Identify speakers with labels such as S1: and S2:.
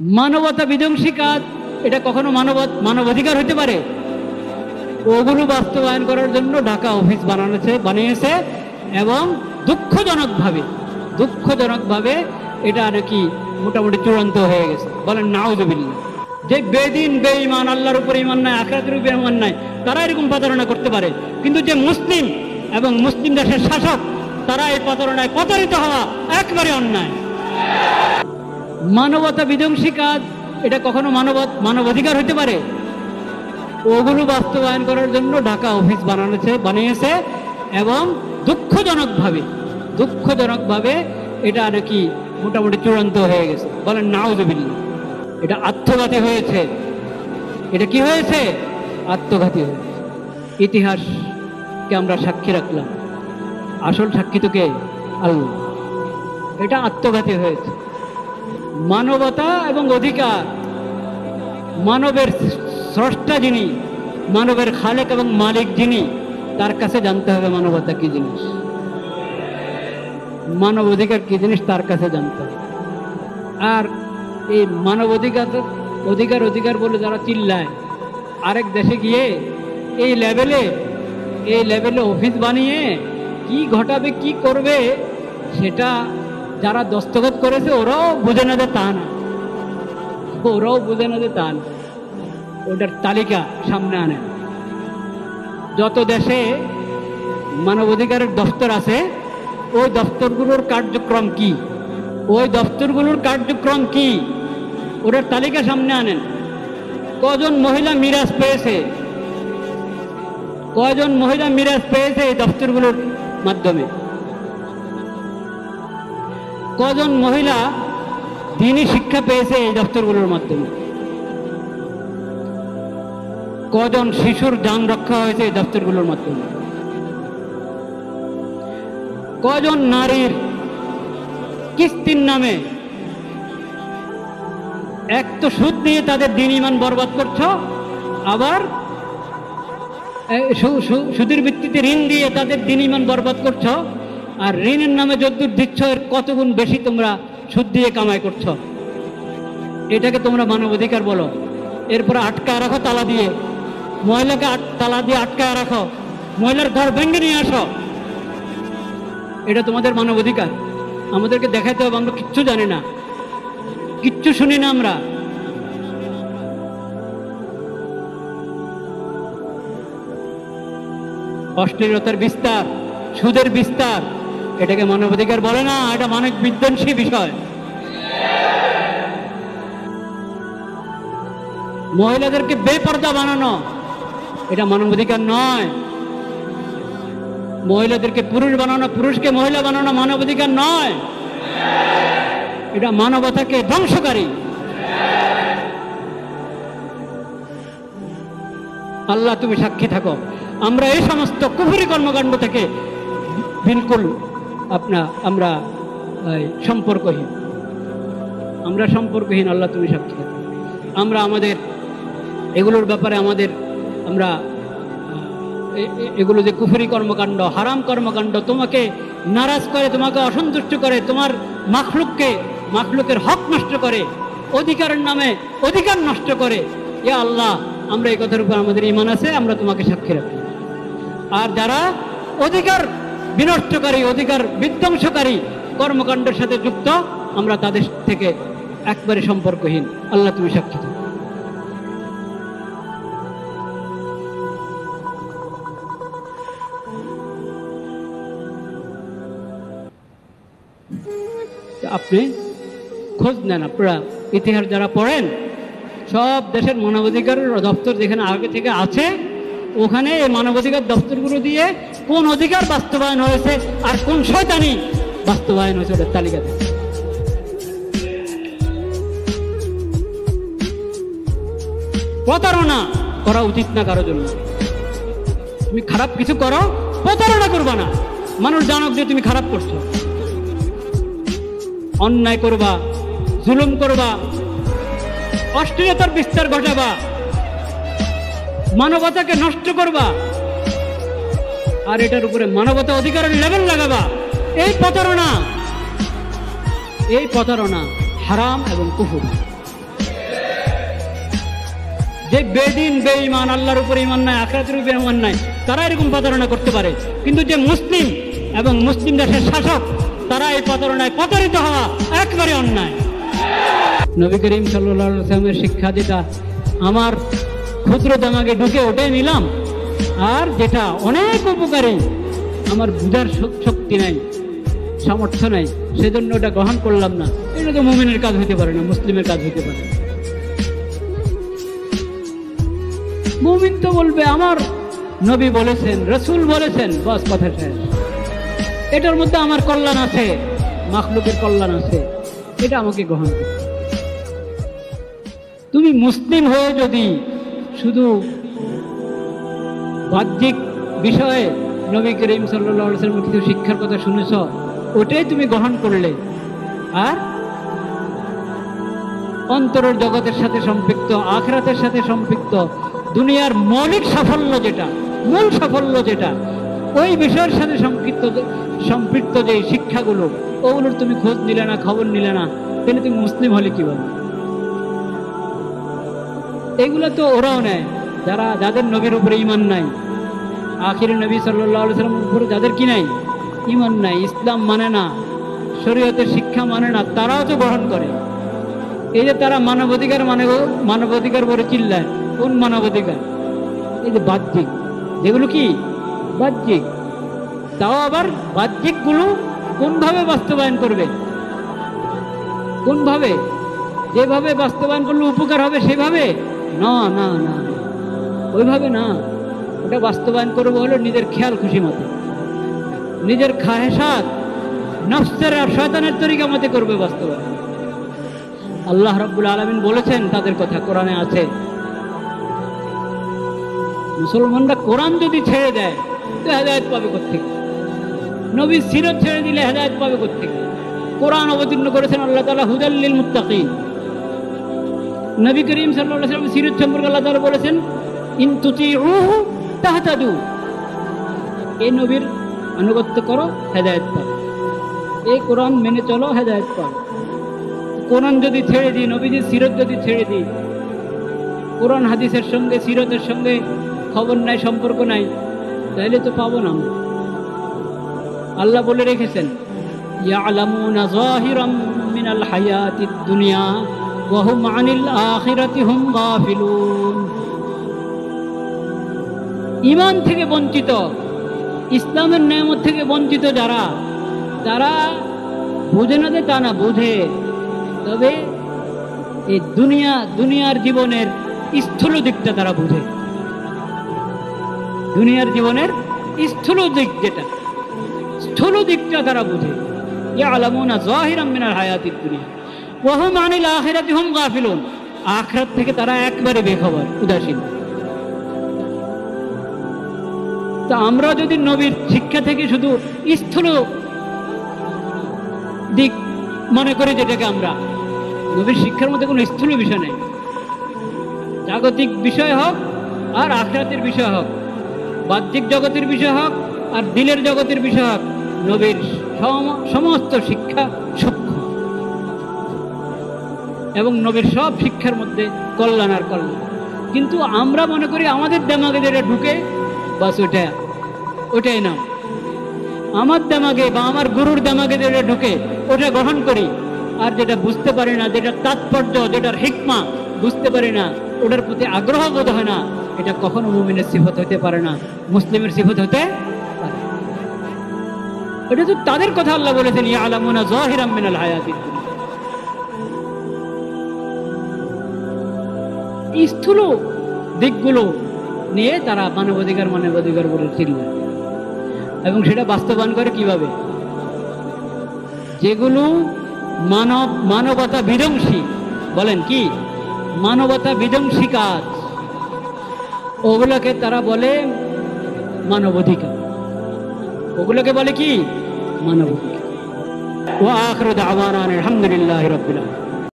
S1: মানবতা বিধ্বংসী কাজ এটা কখনো মানবাধিকার হতে পারে? ওগুলো বাস্তবায়ন করার জন্য ঢাকা অফিস বানিয়েছে এবং দুঃখজনকভাবে এটা নাকি মোটামুটি চূড়ান্ত হয়ে গেছে। বলেন নাউযুবিল্লাহ। যে বেদিন বেঈমান, আল্লাহর উপর ঈমান নাই, আখিরাতের উপর ঈমান নাই, তারা এরকম প্রতারণা করতে পারে, কিন্তু যে মুসলিম এবং মুসলিম দেশের শাসক তারা এই প্রতারণায় প্রতারিত হওয়া একবারে অন্যায়। মানবতা বিধ্বংসী কাজ এটা কখনো মানবাধিকার হতে পারে? ওগুলো বাস্তবায়ন করার জন্য ঢাকা অফিস বানিয়েছে এবং দুঃখজনকভাবে এটা নাকি মোটামুটি চূড়ান্ত হয়ে গেছে। বলেন নাউযুবিল্লাহ। এটা আত্মঘাতী হয়েছে। এটা কি হয়েছে? আত্মঘাতী হয়েছে। ইতিহাসকে আমরা সাক্ষী রাখলাম, আসল সাক্ষী তো কে? আল্লাহ। এটা আত্মঘাতী হয়েছে। মানবতা এবং অধিকার, মানবের স্রষ্টা যিনি, মানবের খালেক এবং মালিক যিনি, তার কাছে জানতে হবে মানবতা কি জিনিস, মানব অধিকার কি জিনিস, তার কাছে জানতে হবে। আর এই মানব অধিকার বলে যারা চিল্লায়, আরেক দেশে গিয়ে এই লেভেলে অফিস বানিয়ে কি ঘটাবে কি করবে সেটা যারা দস্তখত করেছে ওরাও বুঝে না যে তা না, ওটার তালিকা সামনে আনে। যত দেশে মানবাধিকারের দপ্তর আছে ওই দপ্তরগুলোর কার্যক্রম কি, ওটার তালিকা সামনে আনেন। কজন মহিলা মিরাজ পেয়েছে এই দপ্তরগুলোর মাধ্যমে? কজন মহিলা দ্বীনি শিক্ষা পেয়েছে এই দপ্তরগুলোর মাধ্যমে? কজন শিশুর জান রক্ষা হয়েছে এই দপ্তরগুলোর মাধ্যমে? কজন নারীর কিস্তির নামে এক তো সুদ দিয়ে তাদের দ্বীন ঈমান বরবাদ করছো, আবার সুদের ভিত্তিতে ঋণ দিয়ে তাদের দ্বীন ঈমান বরবাদ করছো, আর ঋণের নামে যদ্দূর দিচ্ছ এর কত গুণ বেশি তোমরা সুদ দিয়ে কামাই করছো। এটাকে তোমরা মানবাধিকার বলো? এরপরে আটকায় রাখো তালা দিয়ে, মহিলাকে তালা দিয়ে আটকায় রাখো, মহিলার ঘর ভেঙে নিয়ে আসো। এটা তোমাদের মানবাধিকার? আমাদেরকে দেখাইতে হবে আমরা কিচ্ছু জানি না, কিচ্ছু শুনি না আমরা। অশ্লীলতার বিস্তার, সুদের বিস্তার, এটাকে মানবাধিকার বলে না, এটা মানব বিধ্বংসী বিষয়। মহিলাদেরকে বেপর্দা বানানো, এটা মানবাধিকার নয়। মহিলাদেরকে পুরুষ বানানো, পুরুষকে মহিলা বানানো মানবাধিকার নয়, এটা মানবতাকে ধ্বংসকারী। আল্লাহ তুমি সাক্ষী থাকো, আমরা এই সমস্ত কুফরি কর্মকাণ্ড থেকে বিলকুল আমরা সম্পর্কহীন। আল্লাহ তুমি সাক্ষী থাকো। আমরা আমাদের এগুলোর ব্যাপারে আমরা এগুলো যে কুফরি কর্মকাণ্ড, হারাম কর্মকাণ্ড, তোমাকে নারাজ করে, তোমাকে অসন্তুষ্ট করে, তোমার মাখলুকের হক নষ্ট করে, অধিকারের নামে অধিকার নষ্ট করে, ইয়া আল্লাহ আমরা এই কথার উপর আমাদের ঈমান আছে, আমরা তোমাকে সাক্ষী রাখি। আর যারা অধিকার বিনষ্টকারী, অধিকার বিধ্বংসকারী কর্মকাণ্ডের সাথে যুক্ত, আমরা তাদের থেকে একবারে সম্পর্কহীন। আল্লাহ তুমি সাক্ষী থাকো। আপনি খোঁজ নেন, আপনারা ইতিহাস যারা পড়েন, সব দেশের মানবাধিকার দপ্তর যেখানে আগে থেকে আছে, ওখানে এই মানবাধিকার দপ্তরগুলো দিয়ে কোন অধিকার বাস্তবায়ন হয়েছে আর কোন শয়তানি বাস্তবায়ন হয়েছে ওটার তালিকা দেয়। প্রতারণা করা উচিত না কারোর জন্য। তুমি খারাপ কিছু করো, প্রতারণা করবা না, মানুষ জানুক যে তুমি খারাপ করছো। অন্যায় করবা, জুলুম করবা, অশ্লীলতার বিস্তার ঘটাবা, মানবতাকে নষ্ট করবা, আর এটার উপরে মানবতা অধিকারের লেভেল লাগাবা, এই প্রতারণা হারাম এবং কুফর। যে বেদিন বেঈমান, আল্লাহর উপর ঈমান নাই, আখিরাতের উপর ঈমান নাই, তারা এরকম প্রতারণা করতে পারে। কিন্তু যে মুসলিম এবং মুসলিম দেশের শাসক, তারা এই প্রতারণায় প্রতারিত হওয়া একবারে অন্যায়। নবী করিম সাল্লাল্লাহু আলাইহি ওয়াসাল্লামের শিক্ষা যেটা আমার ক্ষুদ্র দামাগে ঢুকে ওটাই নিলাম, আর যেটা অনেক উপকারী আমার বুঝার শক্তি নাই, সামর্থ্য নাই, সেজন্য ওটা গ্রহণ করলাম না। এটা তো মুমিনের কাজ হতে পারে না, মুসলিমের কাজ হতে পারে। মুমিন তো বলবে আমার নবী বলেছেন, রাসূল বলেছেন, বাস কথা শেষ। এটার মধ্যে আমার কল্যাণ আছে, মাখলুকের কল্যাণ আছে, এটা আমাকে গ্রহণ করতে। তুমি মুসলিম হয়ে যদি শুধু বাহ্যিক বিষয়ে নবী করিম সাল্লাল্লাহু আলাইহি ওয়াসাল্লামের কিছু শিক্ষার কথা শুনেছ, ওটাই তুমি গ্রহণ করলে, আর অন্তরের জগতের সাথে সম্পৃক্ত, আখিরাতের সাথে সম্পৃক্ত, দুনিয়ার মৌলিক সাফল্য যেটা, মূল সাফল্য যেটা, ওই বিষয়ের সাথে সম্পৃক্ত যে শিক্ষাগুলো, ওগুলোর তুমি খোঁজ নিলে না, খবর নিলে না, তাহলে তুমি মুসলিম হলে কিভাবে? এগুলো তো ওরাও নেয়, যাদের নবীর উপরে ঈমান নাই, আখিরের নবী সাল্লাল্লাহু আলাইহি ওয়াসাল্লামের উপরে যাদের কি নাই, ঈমান নাই, ইসলাম মানে না, শরীয়তের শিক্ষা মানে না, তারাও তো গ্রহণ করে। এই যে তারা মানবাধিকার মানবাধিকার বলে চিল্লায়, কোন মানবাধিকার? এই যে বাহ্যিক, যেগুলো কি বাহ্যিক, তাও আবার বাহ্যিকগুলো কোনভাবে বাস্তবায়ন করবে, কোনভাবে? যেভাবে বাস্তবায়ন করলে উপকার হবে সেভাবে না, না না, ওইভাবে না। ওটা বাস্তবায়ন করবো হলো নিজের খেয়াল খুশি মতে, নিজের খাহেসাত, নফসের আর শয়তানের তরিকা মতে করবে বাস্তবায়ন। আল্লাহ রাব্বুল আলামিন বলেছেন তাদের কথা, কোরআনে আছে। মুসলমানরা কোরআন যদি ছেড়ে দেয় তো হেদায়েত পাবে কোত্থেকে? নবীর সিরত ছেড়ে দিলে হেদায়েত পাবে কোত্থেকে? কোরআন অবতীর্ণ করেছেন আল্লাহ তাআলা হুদাল লিল মুত্তাকিন। নবী করিম সাল্লাল্লাহু আলাইহি ওয়াসাল্লাম সিরত সম্পর্কে আল্লাহ তাআলা বলেছেন ইন তুতিউহু তাহতাদু, এই নবীর আনুগত্য করো, হেদায়েত পাবে। এই কোরআন মেনে চলো, হেদায়েত পাবে। কোরআন যদি ছেড়ে দিই, নবীজির সিরত যদি ছেড়ে দিই, কোরআন হাদিসের সঙ্গে সিরতের সঙ্গে খবর নাই, সম্পর্ক নাই, তাহলে তো পাবো না। আল্লাহ বলে রেখেছেন ইয়ালামুনা যাহিরাম মিনাল হায়াতিদ দুনিয়া ওয়া হুম আনিল আখিরাতি হুম গাফিলুন। ঈমান থেকে বঞ্চিত, ইসলামের নিয়ামত থেকে বঞ্চিত যারা, তারা বুঝে না যে তা না, বুঝে, তবে এই দুনিয়ার জীবনের স্থূল দিকটা তারা বুঝে। দুনিয়ার জীবনের স্থূল দিক যেটা, স্থূল দিকটা তারা বুঝে। ইয়ালামুনা যাহিরাম মিনাল হায়াতিদ দুনিয়া ওয়া হুম আনিল আখিরাতি হুম গাফিলুন। আখিরাত থেকে তারা একবারে বেখবর, উদাসীন। তা আমরা যদি নবীর শিক্ষা থেকে শুধু স্থূল দিক মনে করি, যেটাকে আমরা, নবীর শিক্ষার মধ্যে কোনো স্থূল বিষয় নেই, জাগতিক বিষয় হোক আর আখিরাতের বিষয় হোক, বাহ্যিক জগতের বিষয় হোক আর দিলের জগতের বিষয় হোক, নবীর সমস্ত শিক্ষা সূক্ষ্ম, এবং নবীর সব শিক্ষার মধ্যে কল্যাণ আর কল্যাণ। কিন্তু আমরা মনে করি আমাদের দিমাগে যেটা ঢুকে বাস ওটাই না, আমার দিমাগে বা আমার গুরুর দিমাগে যেটা ঢুকে ওটা গ্রহণ করি, আর যেটা বুঝতে পারি না, যেটা তাৎপর্য, যেটার হিকমা বুঝতে পারি না, ওটার প্রতি আগ্রহ বোধ হয় না, এটা কখনো মুমিনের সিফত হতে পারে না, মুসলিমের সিফত হতে পারে। এটা তো তাদের কথা আল্লাহ বলেছেন ইয়ালামুনা যাহিরাম মিনাল হায়াতিদ দুনিয়া। এই স্থূল দিকগুলো নিয়ে তারা মানবাধিকার বলে চিল্লায়, এবং সেটা বাস্তবায়ন করে কিভাবে? যেগুলো মানবতা বিধ্বংসী, বলেন কি মানবতা বিধ্বংসী কাজ, ওগুলোকে তারা বলে মানবাধিকার, ওগুলোকে বলে কি মানবাধিকার। ওয়া আখিরু দাওয়ানা আলহামদুলিল্লাহি রাব্বিল আলামিন।